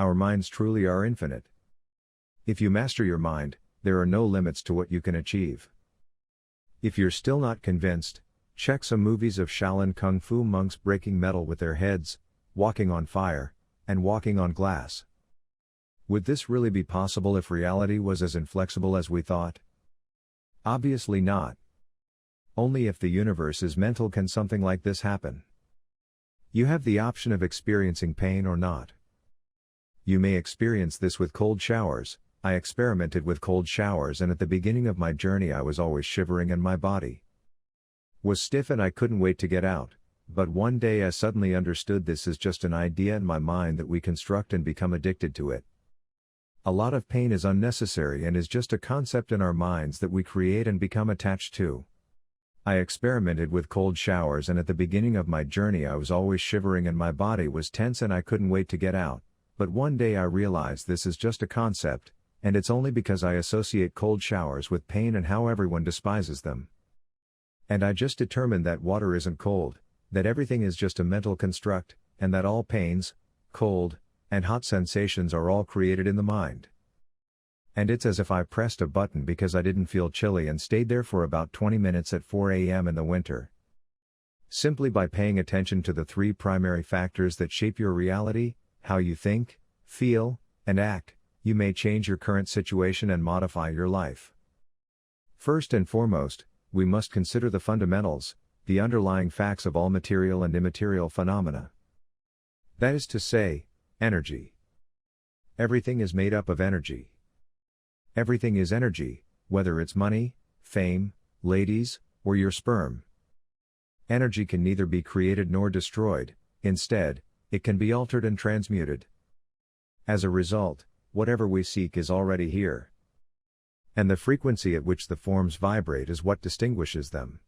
Our minds truly are infinite. If you master your mind, there are no limits to what you can achieve. If you're still not convinced, check some movies of Shaolin Kung Fu monks breaking metal with their heads, walking on fire, and walking on glass. Would this really be possible if reality was as inflexible as we thought? Obviously not. Only if the universe is mental can something like this happen. You have the option of experiencing pain or not. You may experience this with cold showers. I experimented with cold showers, and at the beginning of my journey I was always shivering and my body was stiff and I couldn't wait to get out. But one day I suddenly understood this is just an idea in my mind that we construct and become addicted to it. A lot of pain is unnecessary and is just a concept in our minds that we create and become attached to. I experimented with cold showers, and at the beginning of my journey I was always shivering and my body was tense and I couldn't wait to get out. But one day I realized this is just a concept, and it's only because I associate cold showers with pain and how everyone despises them. And I just determined that water isn't cold, that everything is just a mental construct, and that all pains, cold, and hot sensations are all created in the mind. And it's as if I pressed a button because I didn't feel chilly and stayed there for about 20 minutes at 4 a.m. in the winter. Simply by paying attention to the three primary factors that shape your reality, how you think, feel, and act, you may change your current situation and modify your life. First and foremost, we must consider the fundamentals, the underlying facts of all material and immaterial phenomena. That is to say, energy. Everything is made up of energy. Everything is energy, whether it's money, fame, ladies, or your sperm. Energy can neither be created nor destroyed. Instead, it can be altered and transmuted. As a result, whatever we seek is already here. And the frequency at which the forms vibrate is what distinguishes them.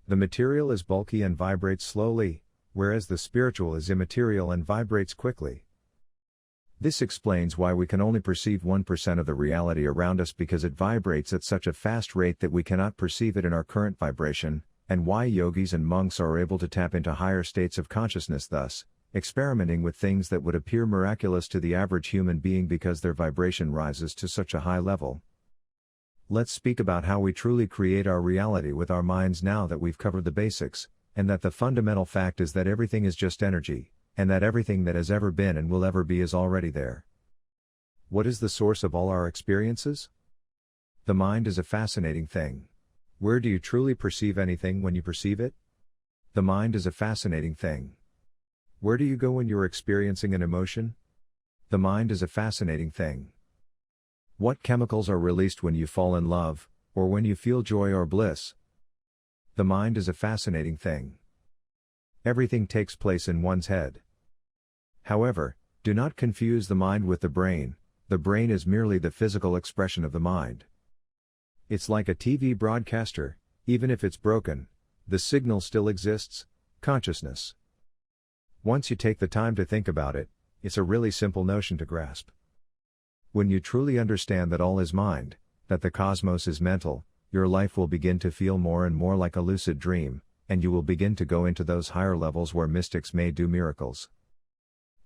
The material is bulky and vibrates slowly, whereas the spiritual is immaterial and vibrates quickly. This explains why we can only perceive 1% of the reality around us, because it vibrates at such a fast rate that we cannot perceive it in our current vibration, and why yogis and monks are able to tap into higher states of consciousness, thus experimenting with things that would appear miraculous to the average human being because their vibration rises to such a high level. Let's speak about how we truly create our reality with our minds now that we've covered the basics, and that the fundamental fact is that everything is just energy, and that everything that has ever been and will ever be is already there. What is the source of all our experiences? The mind is a fascinating thing. Where do you truly perceive anything when you perceive it? The mind is a fascinating thing. Where do you go when you're experiencing an emotion? The mind is a fascinating thing. What chemicals are released when you fall in love, or when you feel joy or bliss? The mind is a fascinating thing. Everything takes place in one's head. However, do not confuse the mind with the brain. The brain is merely the physical expression of the mind. It's like a TV broadcaster. Even if it's broken, the signal still exists: consciousness. Once you take the time to think about it, it's a really simple notion to grasp. When you truly understand that all is mind, that the cosmos is mental, your life will begin to feel more and more like a lucid dream, and you will begin to go into those higher levels where mystics may do miracles.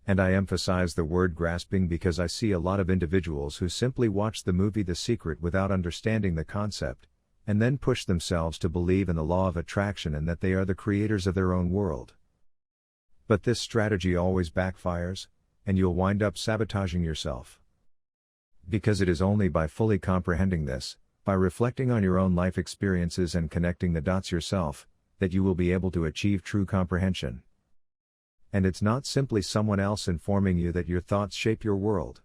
And I emphasize the word grasping because I see a lot of individuals who simply watch the movie The Secret without understanding the concept, and then push themselves to believe in the law of attraction and that they are the creators of their own world. But this strategy always backfires, and you'll wind up sabotaging yourself. Because it is only by fully comprehending this, by reflecting on your own life experiences and connecting the dots yourself, that you will be able to achieve true comprehension. And it's not simply someone else informing you that your thoughts shape your world.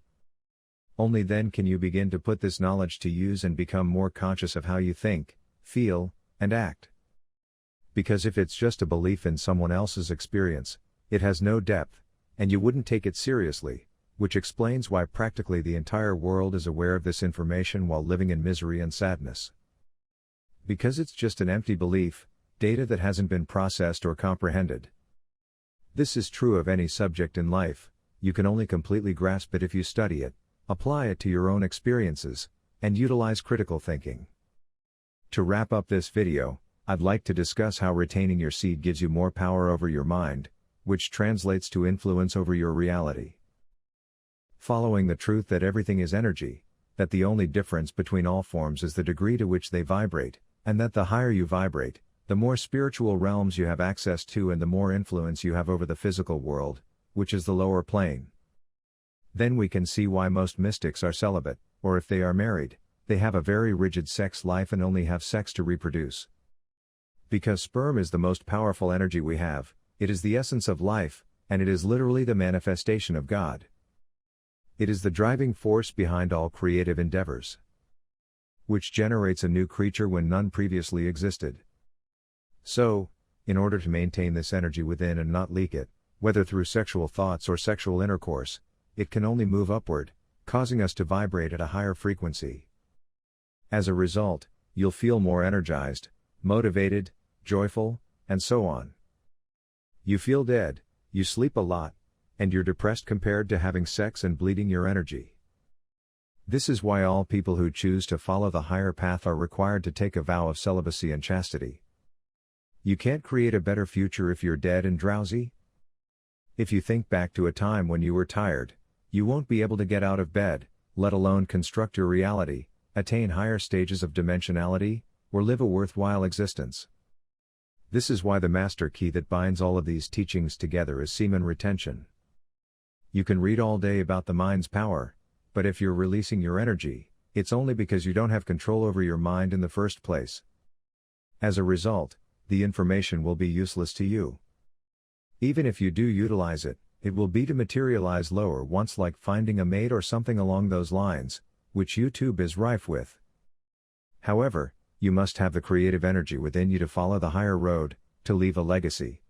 Only then can you begin to put this knowledge to use and become more conscious of how you think, feel, and act. Because if it's just a belief in someone else's experience, it has no depth, and you wouldn't take it seriously, which explains why practically the entire world is aware of this information while living in misery and sadness. Because it's just an empty belief, data that hasn't been processed or comprehended. This is true of any subject in life. You can only completely grasp it if you study it, apply it to your own experiences, and utilize critical thinking. To wrap up this video, I'd like to discuss how retaining your seed gives you more power over your mind, which translates to influence over your reality. following the truth that everything is energy, that the only difference between all forms is the degree to which they vibrate, and that the higher you vibrate, the more spiritual realms you have access to and the more influence you have over the physical world, which is the lower plane. Then we can see why most mystics are celibate, or if they are married, they have a very rigid sex life and only have sex to reproduce. Because sperm is the most powerful energy we have, it is the essence of life, and it is literally the manifestation of God. It is the driving force behind all creative endeavors, which generates a new creature when none previously existed. So, in order to maintain this energy within and not leak it, whether through sexual thoughts or sexual intercourse, it can only move upward, causing us to vibrate at a higher frequency. As a result, you'll feel more energized, motivated, joyful, and so on. You feel dead, you sleep a lot, and you're depressed compared to having sex and bleeding your energy. This is why all people who choose to follow the higher path are required to take a vow of celibacy and chastity. You can't create a better future if you're dead and drowsy. If you think back to a time when you were tired, you won't be able to get out of bed, let alone construct your reality, attain higher stages of dimensionality, or live a worthwhile existence. This is why the master key that binds all of these teachings together is semen retention. You can read all day about the mind's power, but if you're releasing your energy, it's only because you don't have control over your mind in the first place. As a result, the information will be useless to you. Even if you do utilize it, it will be to materialize lower once, like finding a mate or something along those lines, which YouTube is rife with. However, you must have the creative energy within you to follow the higher road, to leave a legacy.